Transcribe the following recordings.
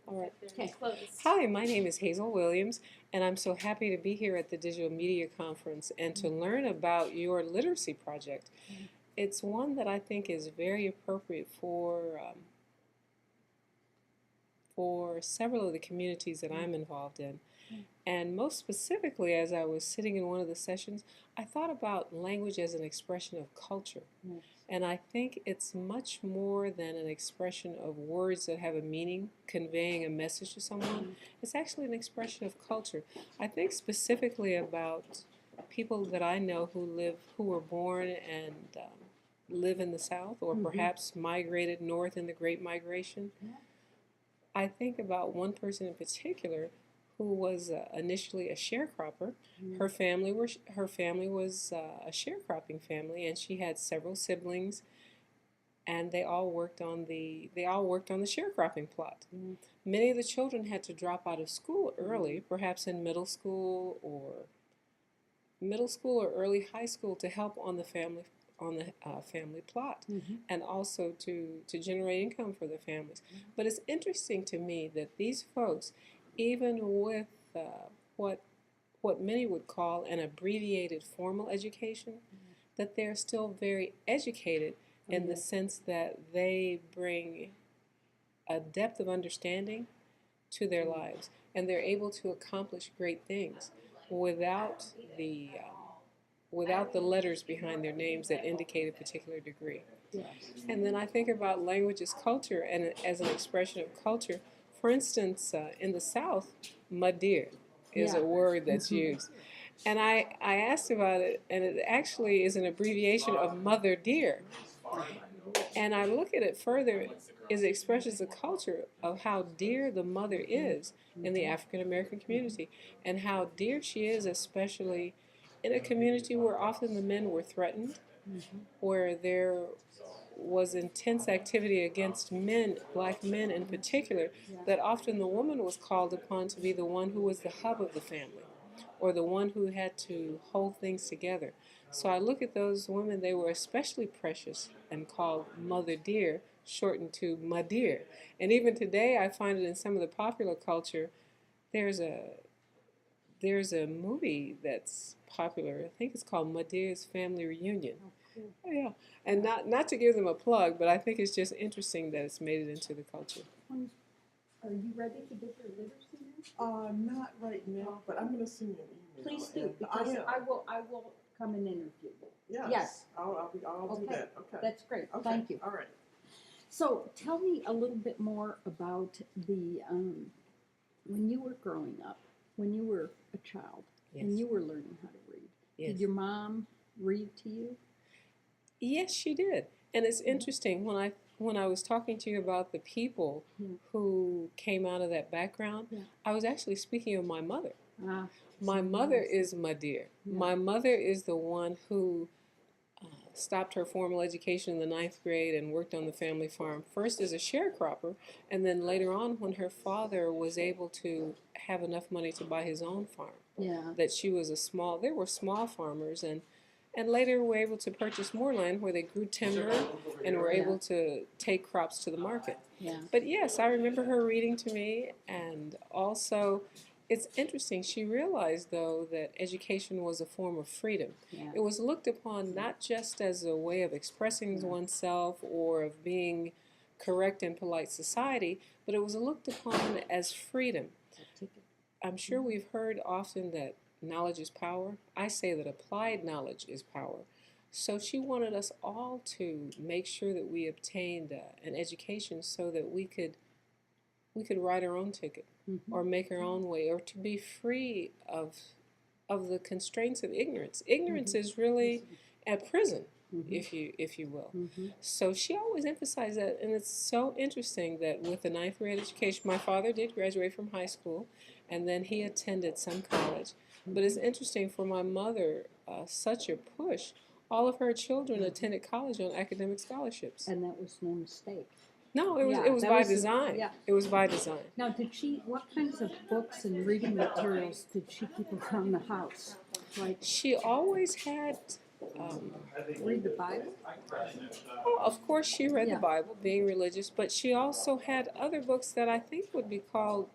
All right. Okay. Close. Hi, my name is Hazel Williams, and I'm so happy to be here at the Digital Media Conference and to learn about your literacy project. It's one that I think is very appropriate for several of the communities that I'm involved in. And most specifically, as I was sitting in one of the sessions, I thought about language as an expression of culture. And I think it's much more than an expression of words that have a meaning, conveying a message to someone. It's actually an expression of culture. I think specifically about people that I know who were born and live in the South, or perhaps migrated north in the Great Migration. I think about one person in particular who was initially a sharecropper. Her family was a sharecropping family, and she had several siblings, and they all worked on the sharecropping plot. Many of the children had to drop out of school early, perhaps in middle school or early high school, to help on the family plot, and also to generate income for their families. But it's interesting to me that these folks, even with what many would call an abbreviated formal education, that they're still very educated in the sense that they bring a depth of understanding to their lives, and they're able to accomplish great things without the letters behind their names that indicate a particular degree. And then I think about language as culture and as an expression of culture. For instance, in the South, "madeir" is a word that's used. And I asked about it, and it actually is an abbreviation of "mother dear." And I look at it further as it expresses the culture of how dear the mother is in the African American community, and how dear she is, especially in a community where often the men were threatened, where there was intense activity against men, black men in particular, that often the woman was called upon to be the one who was the hub of the family, or the one who had to hold things together. So I look at those women, they were especially precious and called Mother Dear, shortened to Madeir. And even today I find it in some of the popular culture. There's a movie that's popular. I think it's called Madeir's Family Reunion. Oh, yeah. And not to give them a plug, but I think it's just interesting that it's made it into the culture. Are you ready to get your literacy now? Not right now, but I'm going to send you an email. Please do, because I will come and interview you. Yes. I'll do that. Okay. That's great. Okay. Thank you. All right. So tell me a little bit more about the when you were growing up, when you were a child, and you were learning how to read. Did your mom read to you? Yes, she did. And it's interesting, when I was talking to you about the people who came out of that background, I was actually speaking of my mother. My mother is Madeir. My mother is the one who stopped her formal education in the 9th grade and worked on the family farm, first as a sharecropper, and then later on when her father was able to have enough money to buy his own farm. That she was there were small farmers, and later were able to purchase more land where they grew timber and were able to take crops to the market. But yes, I remember her reading to me, and also it's interesting, she realized though that education was a form of freedom. It was looked upon not just as a way of expressing oneself or of being correct in polite society, but it was looked upon as freedom. I'm sure we've heard often that knowledge is power. I say that applied knowledge is power. So she wanted us all to make sure that we obtained an education so that we could write our own ticket, or make our own way, or to be free of the constraints of ignorance. Ignorance is really a prison, if you will. So she always emphasized that, and it's so interesting that with the 9th grade education, my father did graduate from high school, and then he attended some college. But it's interesting for my mother, such a push. All of her children attended college on academic scholarships. And that was no mistake. No, it was by design. It was by design. Now, what kinds of books and reading materials did she keep around the house? She always had Read the Bible? Well, of course, she read Yeah. the Bible, being religious, but she also had other books that I think would be called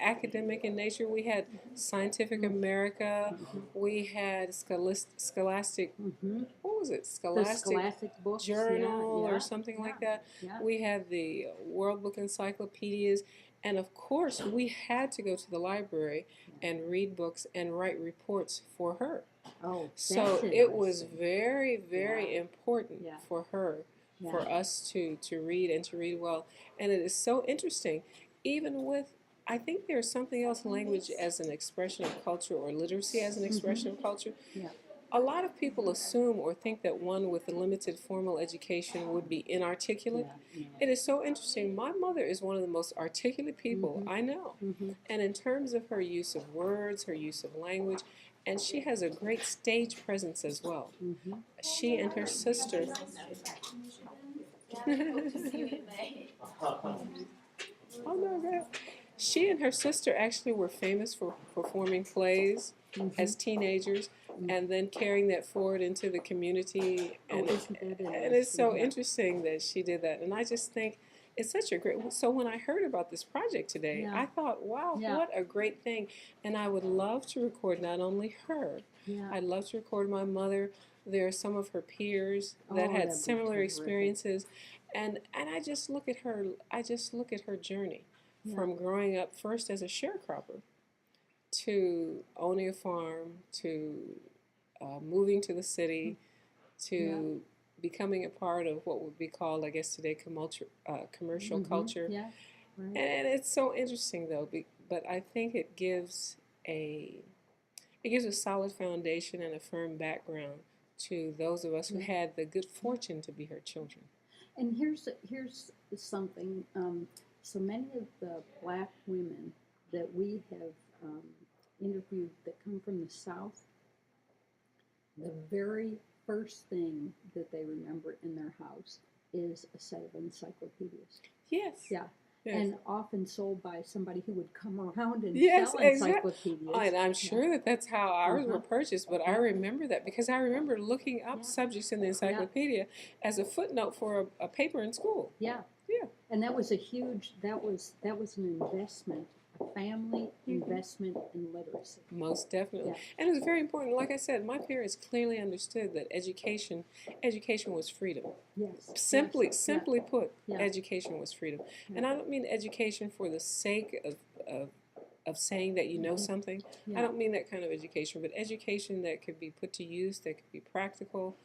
academic in nature. We had Scientific America. We had Scholastic. What was it? The Scholastic Scholastic books. Journal Yeah, or something like that. yeah. We had the World Book Encyclopedias. And of course, we had to go to the library and read books and write reports for her. Oh, So that's it was interesting. very, very important Yeah. for her, Yeah. for us to read and to read well. And it is so interesting, even with, I think there's something else, language as an expression of culture or literacy as an expression of culture. Yeah. A lot of people assume or think that one with a limited formal education would be inarticulate. Yeah. It is so interesting. My mother is one of the most articulate people I know. And in terms of her use of words, her use of language, and she has a great stage presence as well. She and her sister. Oh no, God. She and her sister actually were famous for performing plays as teenagers and then carrying that forward into the community. And, and it's so interesting that she did that. And I just think it's such a great. So when I heard about this project today, I thought, wow, what a great thing. And I would love to record not only her, I'd love to record my mother. There are some of her peers that had similar experiences. And I just look at her, journey from growing up first as a sharecropper to owning a farm to moving to the city to becoming a part of what would be called, I guess today, commercial culture. And it's so interesting though, but I think it gives a solid foundation and a firm background to those of us who had the good fortune to be her children. And here's something. So many of the black women that we have interviewed that come from the South, the very first thing that they remember in their house is a set of encyclopedias. Yes. Yeah. Yes. And often sold by somebody who would come around and sell encyclopedias. Exactly. And I'm sure that's how ours were purchased, but I remember that because I remember looking up subjects in the encyclopedia as a footnote for a paper in school. Yeah. And that was a huge, that was an investment, a family investment in literacy. Most definitely. And it was very important. Like I said, my parents clearly understood that education was freedom. Yes. Simply put, education was freedom. And I don't mean education for the sake of saying that you know something. I don't mean that kind of education, but education that could be put to use, that could be practical,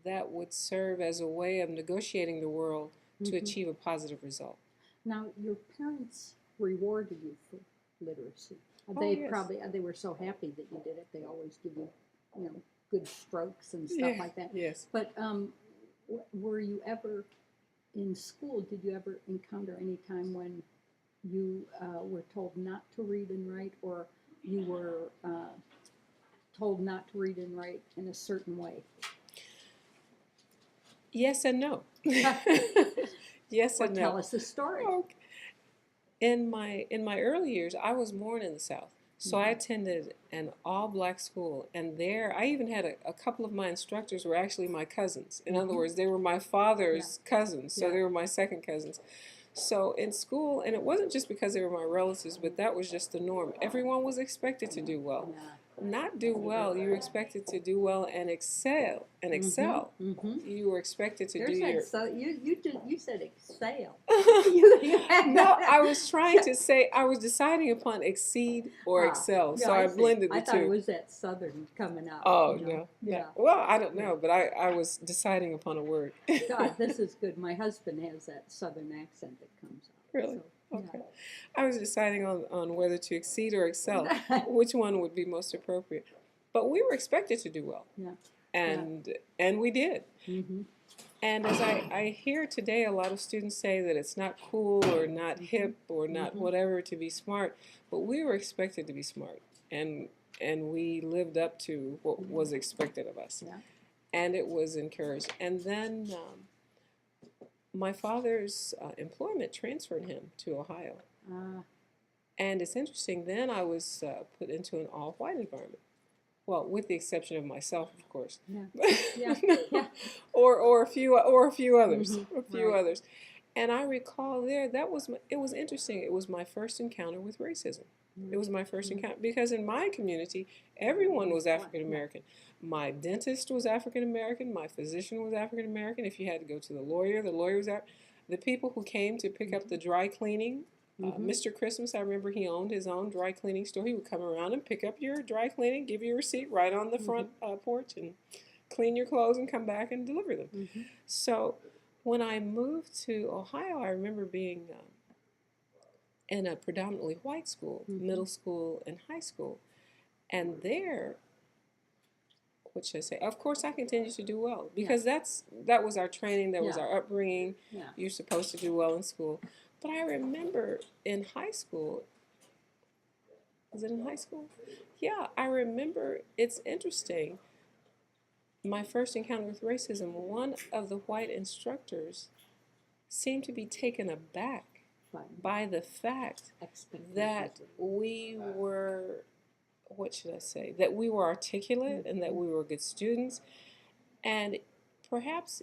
that would serve as a way of negotiating the world to achieve a positive result. Now, your parents rewarded you for literacy. They were so happy that you did it. They always give you, good strokes and stuff like that. Yes. But were you ever in school? Did you ever encounter any time when you were told not to read and write, or you were told not to read and write in a certain way? Yes and no. Yes and no. Tell us the story. Okay. In my early years, I was born in the South, so I attended an all-black school, and there I even had a couple of my instructors were actually my cousins. In other words, they were my father's cousins, so they were my second cousins. So in school, and it wasn't just because they were my relatives, but that was just the norm. Everyone was expected to do well. Not do well, you were expected to do well and excel. You were expected to do your. So you said excel. No, I was trying to say I was deciding upon exceed or excel, so I blended the two. I thought it was that Southern coming out. Oh no, yeah. Well, I don't know, but I was deciding upon a word. God, this is good. My husband has that Southern accent that comes out. Really? So, okay. I was deciding on whether to exceed or excel, which one would be most appropriate. But we were expected to do well. And we did. And as I hear today, a lot of students say that it's not cool or not hip or not whatever to be smart, but we were expected to be smart, and we lived up to what was expected of us, and it was encouraged. And then my father's employment transferred him to Ohio. And it's interesting, then I was put into an all-white environment. well, with the exception of myself, of course. Yeah. Yeah. Yeah. or a few others, Mm-hmm. a few Right. others. And I recall there that was it was interesting. It was my first encounter with racism. It was my first encounter because in my community, everyone was African American. My dentist was African American. My physician was African American. If you had to go to the lawyer was out. The people who came to pick up the dry cleaning, Mr. Christmas, I remember he owned his own dry cleaning store. He would come around and pick up your dry cleaning, give you a receipt right on the front porch, and clean your clothes and come back and deliver them. So when I moved to Ohio, I remember being in a predominantly white school, middle school and high school. And there, what should I say? Of course, I continued to do well because that was our training, that was our upbringing. Yeah. You're supposed to do well in school. But I remember in high school, was it in high school? Yeah, I remember, it's interesting. My first encounter with racism, one of the white instructors seemed to be taken aback by the fact that we were, what should I say, that we were articulate and that we were good students, and perhaps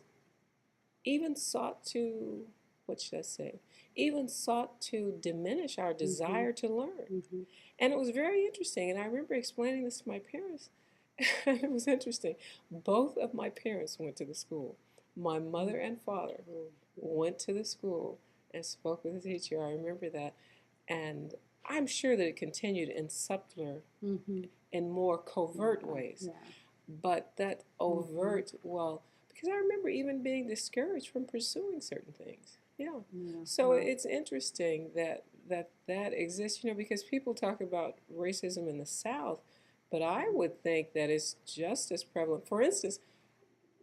even sought to, what should I say, even sought to diminish our desire to learn. And it was very interesting, and I remember explaining this to my parents. It was interesting. Both of my parents went to the school. My mother and father went to the school and spoke with the teacher. I remember that. And I'm sure that it continued in subtler and more covert ways. But that overt, well, because I remember even being discouraged from pursuing certain things. Yeah. So it's interesting that exists, because people talk about racism in the South, but I would think that it's just as prevalent. For instance,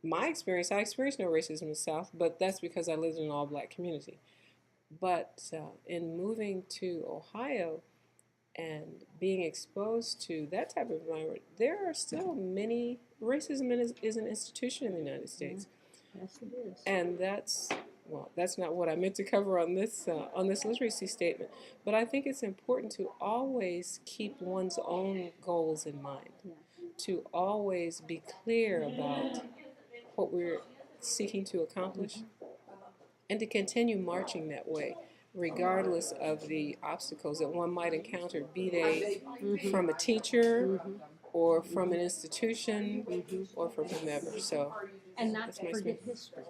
my experience, I experienced no racism in the South, but that's because I lived in an all-black community. But in moving to Ohio and being exposed to that type of environment, there are still many, racism is an institution in the United States. Yes, it is. And that's not what I meant to cover on this literacy statement. But I think it's important to always keep one's own goals in mind, to always be clear about what we're seeking to accomplish, and to continue marching that way, regardless of the obstacles that one might encounter, be they from a teacher or from an institution or from whomever. So, and not forget history,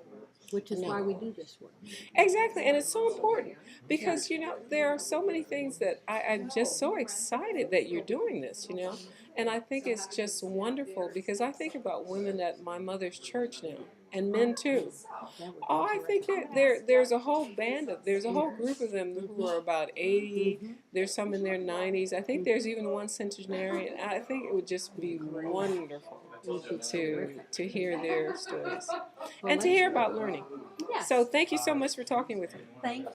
which is why we do this work. Exactly, and it's so important because, there are so many things that I'm just so excited that you're doing this, and I think it's just wonderful because I think about women at my mother's church now, and men too. Oh, I think that there's a whole there's a whole group of them who are about 80. There's some in their 90s. I think there's even one centenarian. I think it would just be wonderful to hear their stories and to hear about learning. So thank you so much for talking with me. Thank